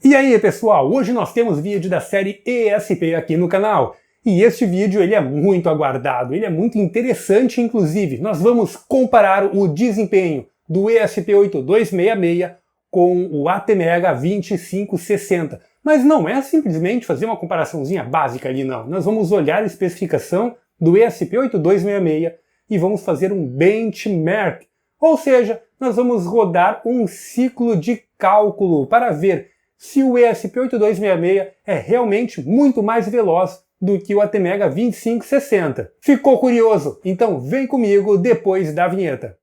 E aí pessoal, hoje nós temos vídeo da série ESP aqui no canal. E este vídeo ele é muito aguardado, ele é muito interessante inclusive. Nós vamos comparar o desempenho do ESP8266 com o ATmega 2560. Mas não é simplesmente fazer uma comparaçãozinha básica ali não. Nós vamos olhar a especificação do ESP8266 e vamos fazer um benchmark. Ou seja, nós vamos rodar um ciclo de cálculo para ver se o ESP8266 é realmente muito mais veloz do que o ATmega 2560. Ficou curioso? Então vem comigo depois da vinheta.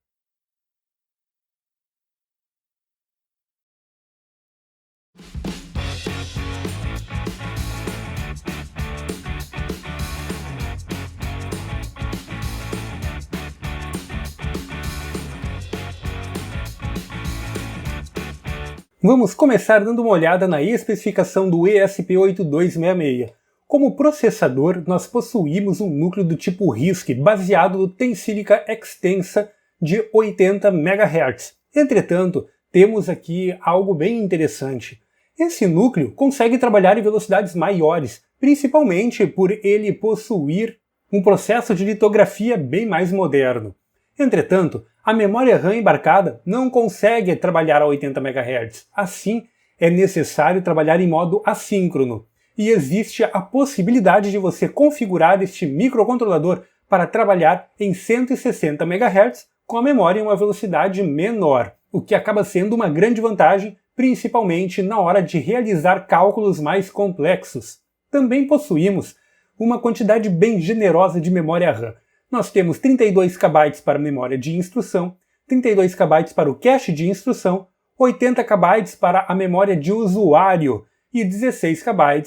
Vamos começar dando uma olhada na especificação do ESP8266. Como processador, nós possuímos um núcleo do tipo RISC, baseado no Tensilica Extensa de 80 MHz. Entretanto, temos aqui algo bem interessante. Esse núcleo consegue trabalhar em velocidades maiores, principalmente por ele possuir um processo de litografia bem mais moderno. Entretanto, a memória RAM embarcada não consegue trabalhar a 80 MHz. Assim, é necessário trabalhar em modo assíncrono. E existe a possibilidade de você configurar este microcontrolador para trabalhar em 160 MHz com a memória em uma velocidade menor, o que acaba sendo uma grande vantagem, principalmente na hora de realizar cálculos mais complexos. Também possuímos uma quantidade bem generosa de memória RAM. Nós temos 32 KB para memória de instrução, 32 KB para o cache de instrução, 80 KB para a memória de usuário e 16 KB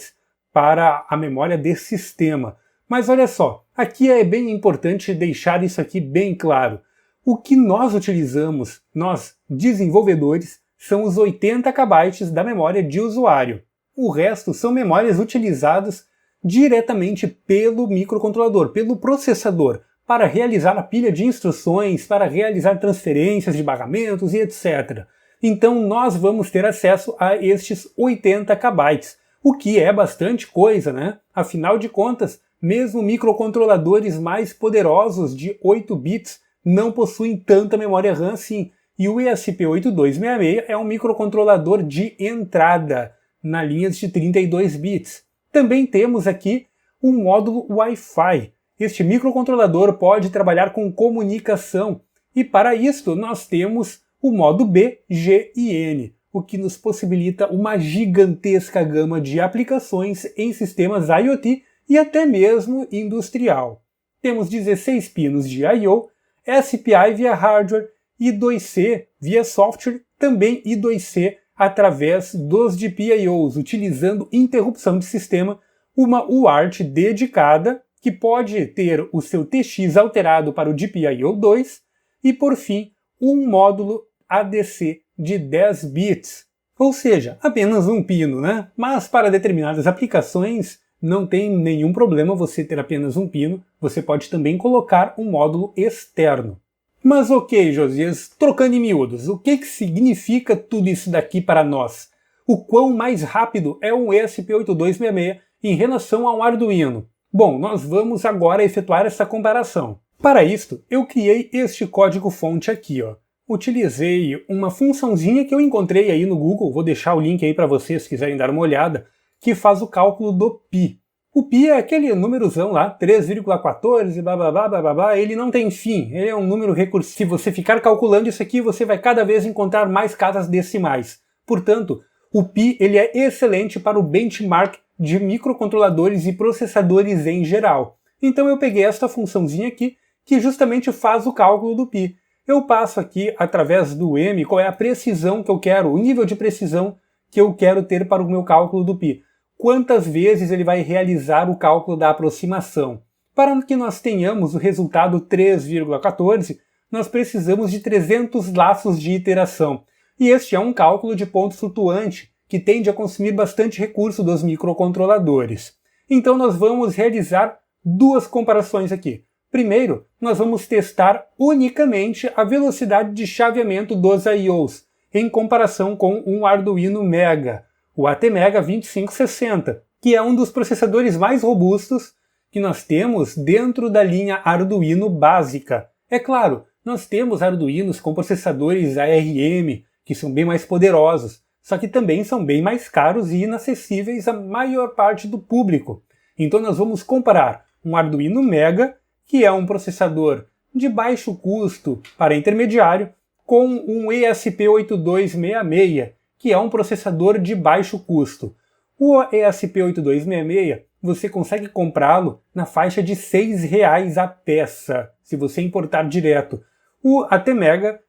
para a memória de sistema. Mas olha só, aqui é bem importante deixar isso aqui bem claro. O que nós utilizamos, nós desenvolvedores, são os 80 KB da memória de usuário. O resto são memórias utilizadas diretamente pelo microcontrolador, pelo processador, para realizar a pilha de instruções, para realizar transferências de pagamentos e etc. Então nós vamos ter acesso a estes 80 KB, o que é bastante coisa, né? Afinal de contas, mesmo microcontroladores mais poderosos de 8 bits não possuem tanta memória RAM assim, e o ESP8266 é um microcontrolador de entrada, na linha de 32 bits. Também temos aqui um módulo Wi-Fi. Este microcontrolador pode trabalhar com comunicação, e para isso nós temos o modo B, G e N, o que nos possibilita uma gigantesca gama de aplicações em sistemas IoT e até mesmo industrial. Temos 16 pinos de I/O, SPI via hardware, I2C via software, também I2C através dos GPIOs, utilizando interrupção de sistema, uma UART dedicada, que pode ter o seu TX alterado para o GPIO2, e por fim, um módulo ADC de 10 bits. Ou seja, apenas um pino, né? Mas para determinadas aplicações não tem nenhum problema você ter apenas um pino, você pode também colocar um módulo externo. Mas ok, Josias, trocando em miúdos, o que significa tudo isso daqui para nós? O quão mais rápido é um ESP8266 em relação a um Arduino? Bom, nós vamos agora efetuar essa comparação. Para isto, eu criei este código-fonte aqui, ó. Utilizei uma funçãozinha que eu encontrei aí no Google, vou deixar o link aí para vocês se quiserem dar uma olhada, que faz o cálculo do π. O π é aquele númerozão lá, 3,14, blá blá blá blá blá blá, ele não tem fim, ele é um número recursivo. Se você ficar calculando isso aqui, você vai cada vez encontrar mais casas decimais. Portanto, o π ele é excelente para o benchmark de microcontroladores e processadores em geral. Então eu peguei esta funçãozinha aqui, que justamente faz o cálculo do π. Eu passo aqui, através do M, qual é a precisão que eu quero, o nível de precisão que eu quero ter para o meu cálculo do π. Quantas vezes ele vai realizar o cálculo da aproximação. Para que nós tenhamos o resultado 3,14, nós precisamos de 300 laços de iteração. E este é um cálculo de ponto flutuante, que tende a consumir bastante recurso dos microcontroladores. Então nós vamos realizar duas comparações aqui. Primeiro, nós vamos testar unicamente a velocidade de chaveamento dos I/Os, em comparação com um Arduino Mega. o ATmega 2560, que é um dos processadores mais robustos que nós temos dentro da linha Arduino básica. É claro, nós temos Arduinos com processadores ARM, que são bem mais poderosos, só que também são bem mais caros e inacessíveis à maior parte do público. Então nós vamos comparar um Arduino Mega, que é um processador de baixo custo para intermediário, com um ESP8266, que é um processador de baixo custo. O ESP8266 você consegue comprá-lo na faixa de R$ 6,00 a peça, se você importar direto. O ATmega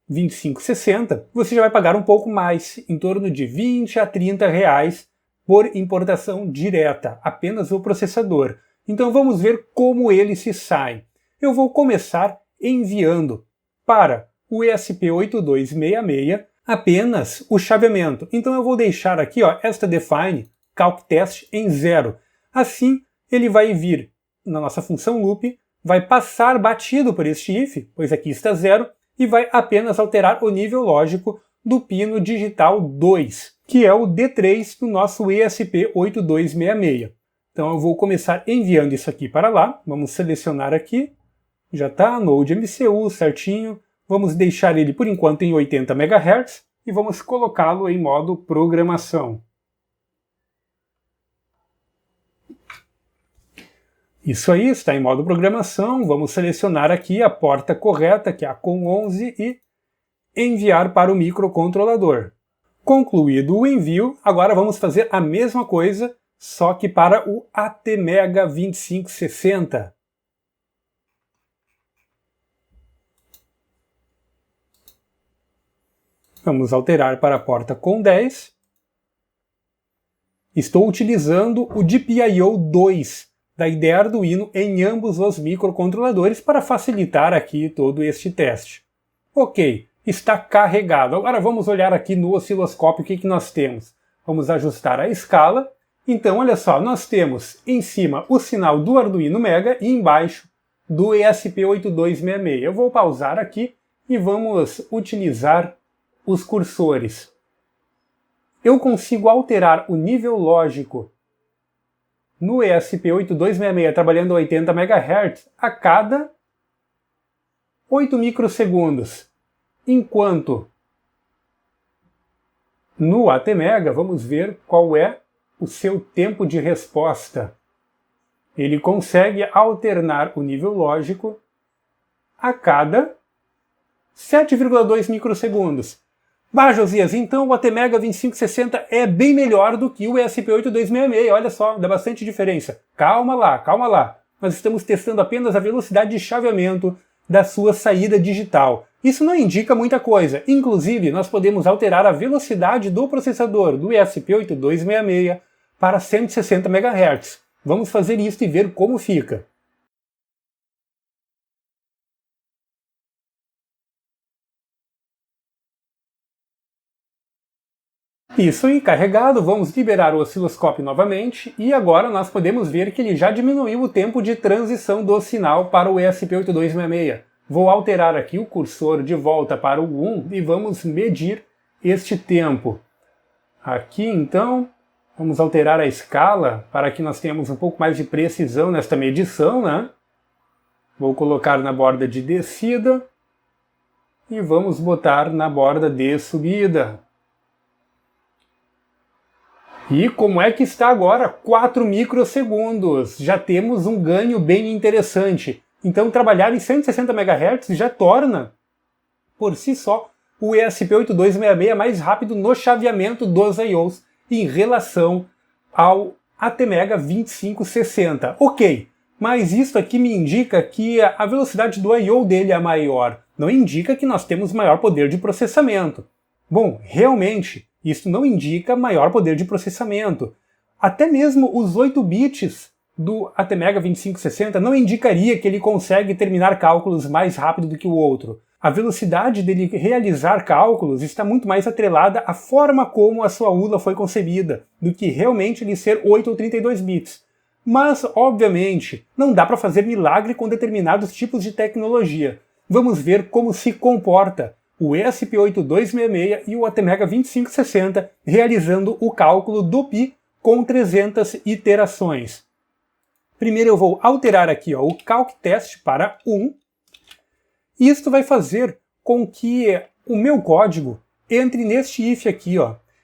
2560 você já vai pagar um pouco mais, em torno de 20 a 30 reais por importação direta, apenas o processador. Então vamos ver como ele se sai. Eu vou começar enviando para o ESP8266 apenas o chaveamento. Então eu vou deixar aqui esta define calctest em 0. Assim ele vai vir na nossa função loop, vai passar batido por este if, pois aqui está 0, e vai apenas alterar o nível lógico do pino digital 2, que é o D3 do nosso ESP8266. Então eu vou começar enviando isso aqui para lá, vamos selecionar aqui, já está, Node MCU certinho, vamos deixar ele por enquanto em 80 MHz e vamos colocá-lo em modo programação. Isso aí, está em modo programação, vamos selecionar aqui a porta correta, que é a COM11, e enviar para o microcontrolador. Concluído o envio, agora vamos fazer a mesma coisa, só que para o ATmega 2560. Vamos alterar para a porta COM10. Estou utilizando o GPIO 2 da IDE Arduino em ambos os microcontroladores para facilitar aqui todo este teste. Ok, está carregado. Agora vamos olhar aqui no osciloscópio o que nós temos. Vamos ajustar a escala. Então, olha só, nós temos em cima o sinal do Arduino Mega e embaixo do ESP8266. Eu vou pausar aqui e vamos utilizar os cursores. Eu consigo alterar o nível lógico no ESP8266 trabalhando a 80 MHz a cada 8 microsegundos, enquanto no ATmega vamos ver qual é o seu tempo de resposta. Ele consegue alternar o nível lógico a cada 7,2 microsegundos. Bah, Josias, então o ATmega 2560 é bem melhor do que o ESP8266, olha só, dá bastante diferença. Calma lá, calma lá. Nós estamos testando apenas a velocidade de chaveamento da sua saída digital. Isso não indica muita coisa. Inclusive, nós podemos alterar a velocidade do processador do ESP8266 para 160 MHz. Vamos fazer isso e ver como fica. Isso aí, carregado, vamos liberar o osciloscópio novamente e agora nós podemos ver que ele já diminuiu o tempo de transição do sinal para o ESP8266. Vou alterar aqui o cursor de volta para o 1 e vamos medir este tempo. Aqui então, vamos alterar a escala para que nós tenhamos um pouco mais de precisão nesta medição, né? Vou colocar na borda de descida e vamos botar na borda de subida. E como é que está agora? 4 microsegundos. Já temos um ganho bem interessante. Então trabalhar em 160 MHz já torna, por si só, o ESP8266 mais rápido no chaveamento dos I/Os em relação ao ATmega 2560. Ok, mas isso aqui me indica que a velocidade do I/O dele é maior. Não indica que nós temos maior poder de processamento. Bom, realmente, isso não indica maior poder de processamento. Até mesmo os 8 bits do ATmega 2560 não indicaria que ele consegue terminar cálculos mais rápido do que o outro. A velocidade dele realizar cálculos está muito mais atrelada à forma como a sua ULA foi concebida, do que realmente ele ser 8 ou 32 bits. Mas, obviamente, não dá para fazer milagre com determinados tipos de tecnologia. Vamos ver como se comporta o ESP8266 e o ATmega 2560, realizando o cálculo do π com 300 iterações. Primeiro eu vou alterar aqui o calctest para 1. Isto vai fazer com que o meu código entre neste if aqui.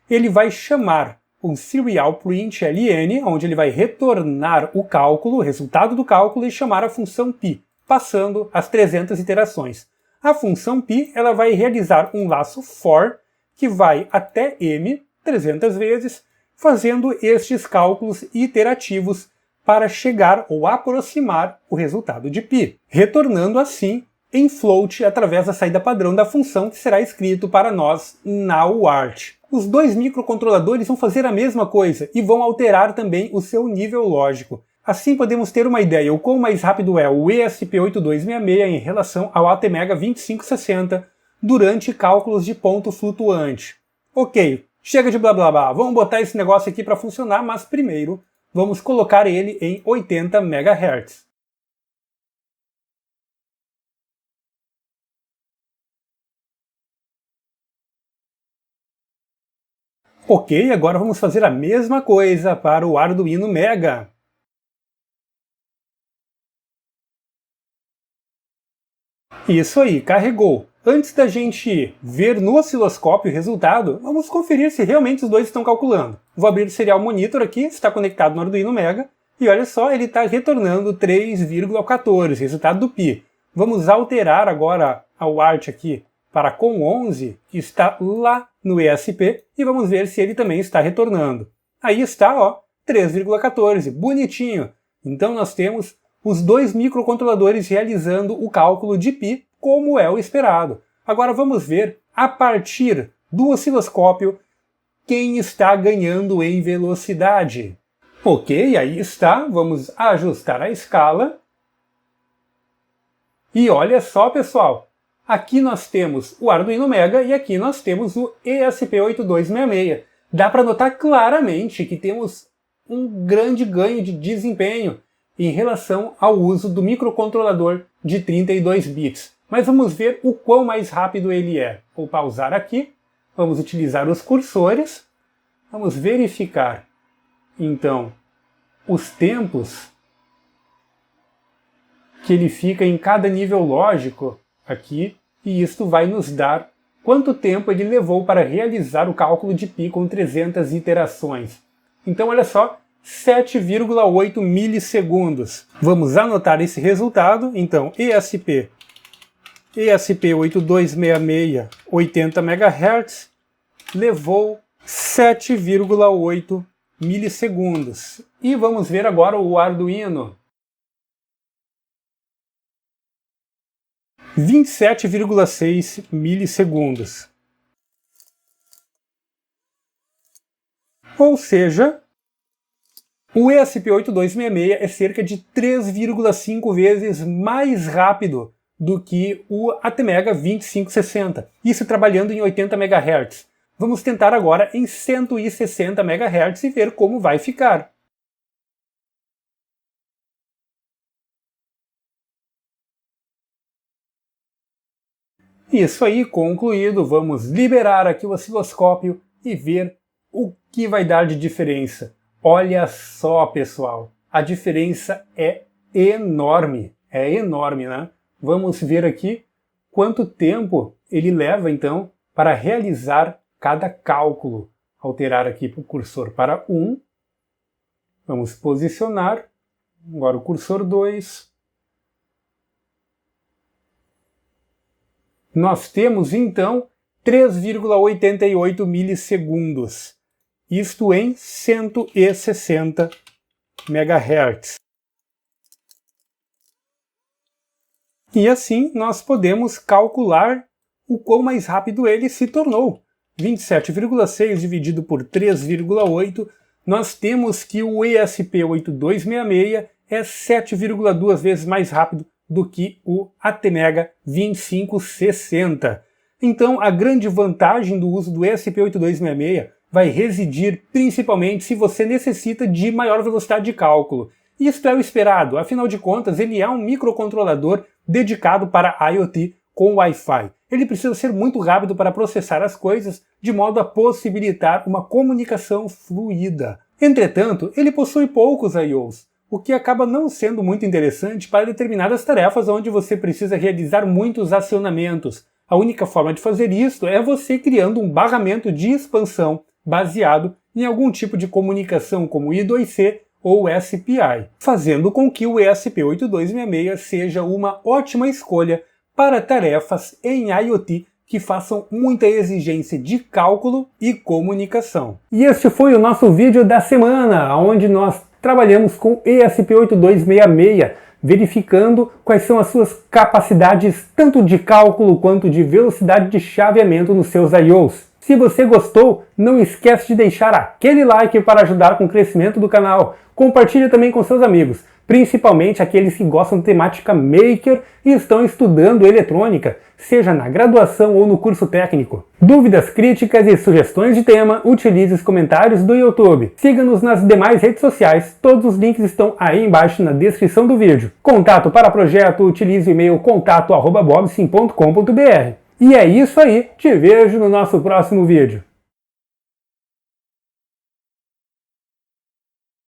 Ele vai chamar o serialPrintLN, onde ele vai retornar o cálculo, o resultado do cálculo, e chamar a função π, passando as 300 iterações. A função π ela vai realizar um laço for, que vai até m 300 vezes, fazendo estes cálculos iterativos para chegar ou aproximar o resultado de π, retornando assim em float através da saída padrão da função que será escrito para nós na UART. Os dois microcontroladores vão fazer a mesma coisa e vão alterar também o seu nível lógico. Assim podemos ter uma ideia o quão mais rápido é o ESP8266 em relação ao ATmega 2560 durante cálculos de ponto flutuante. Ok, chega de blá blá blá, vamos botar esse negócio aqui para funcionar, mas primeiro vamos colocar ele em 80 MHz. Ok, agora vamos fazer a mesma coisa para o Arduino Mega. Isso aí, carregou. Antes da gente ver no osciloscópio o resultado, vamos conferir se realmente os dois estão calculando. Vou abrir o Serial Monitor aqui, está conectado no Arduino Mega, e olha só, ele está retornando 3,14, resultado do π. Vamos alterar agora a UART aqui para com 11, que está lá no ESP, e vamos ver se ele também está retornando. Aí está, 3,14, bonitinho. Então nós temos os dois microcontroladores realizando o cálculo de π como é o esperado. Agora vamos ver, a partir do osciloscópio, quem está ganhando em velocidade. Ok, aí está, vamos ajustar a escala. E olha só, pessoal, aqui nós temos o Arduino Mega e aqui nós temos o ESP8266. Dá para notar claramente que temos um grande ganho de desempenho em relação ao uso do microcontrolador de 32 bits. Mas vamos ver o quão mais rápido ele é. Vou pausar aqui, vamos utilizar os cursores, vamos verificar, então, os tempos que ele fica em cada nível lógico aqui, e isto vai nos dar quanto tempo ele levou para realizar o cálculo de π com 300 iterações. Então, olha só, 7,8 milissegundos. Vamos anotar esse resultado. Então, ESP8266, 80 MHz, levou 7,8 milissegundos. E vamos ver agora o Arduino. 27,6 milissegundos. Ou seja, o ESP8266 é cerca de 3,5 vezes mais rápido do que o ATmega 2560, isso trabalhando em 80 MHz. Vamos tentar agora em 160 MHz e ver como vai ficar. Isso aí, concluído. Vamos liberar aqui o osciloscópio e ver o que vai dar de diferença. Olha só, pessoal, a diferença é enorme. É enorme, né? Vamos ver aqui quanto tempo ele leva, então, para realizar cada cálculo. Alterar aqui o cursor para 1. Vamos posicionar. Agora o cursor 2. Nós temos, então, 3,88 milissegundos. Isto em 160 MHz. E assim nós podemos calcular o quão mais rápido ele se tornou. 27,6 dividido por 3,8, nós temos que o ESP8266 é 7,2 vezes mais rápido do que o ATmega 2560. Então a grande vantagem do uso do ESP8266 vai residir principalmente se você necessita de maior velocidade de cálculo. Isto é o esperado, afinal de contas ele é um microcontrolador dedicado para IoT com Wi-Fi. Ele precisa ser muito rápido para processar as coisas, de modo a possibilitar uma comunicação fluida. Entretanto, ele possui poucos I/Os, o que acaba não sendo muito interessante para determinadas tarefas onde você precisa realizar muitos acionamentos. A única forma de fazer isso é você criando um barramento de expansão baseado em algum tipo de comunicação como I2C ou SPI, fazendo com que o ESP8266 seja uma ótima escolha para tarefas em IoT que façam muita exigência de cálculo e comunicação. E este foi o nosso vídeo da semana, onde nós trabalhamos com ESP8266, verificando quais são as suas capacidades tanto de cálculo quanto de velocidade de chaveamento nos seus I/Os. Se você gostou, não esquece de deixar aquele like para ajudar com o crescimento do canal. Compartilhe também com seus amigos, principalmente aqueles que gostam de temática maker e estão estudando eletrônica, seja na graduação ou no curso técnico. Dúvidas, críticas e sugestões de tema, utilize os comentários do YouTube. Siga-nos nas demais redes sociais, todos os links estão aí embaixo na descrição do vídeo. Contato para projeto, utilize o e-mail contato@bobsim.com.br. E é isso aí, te vejo no nosso próximo vídeo.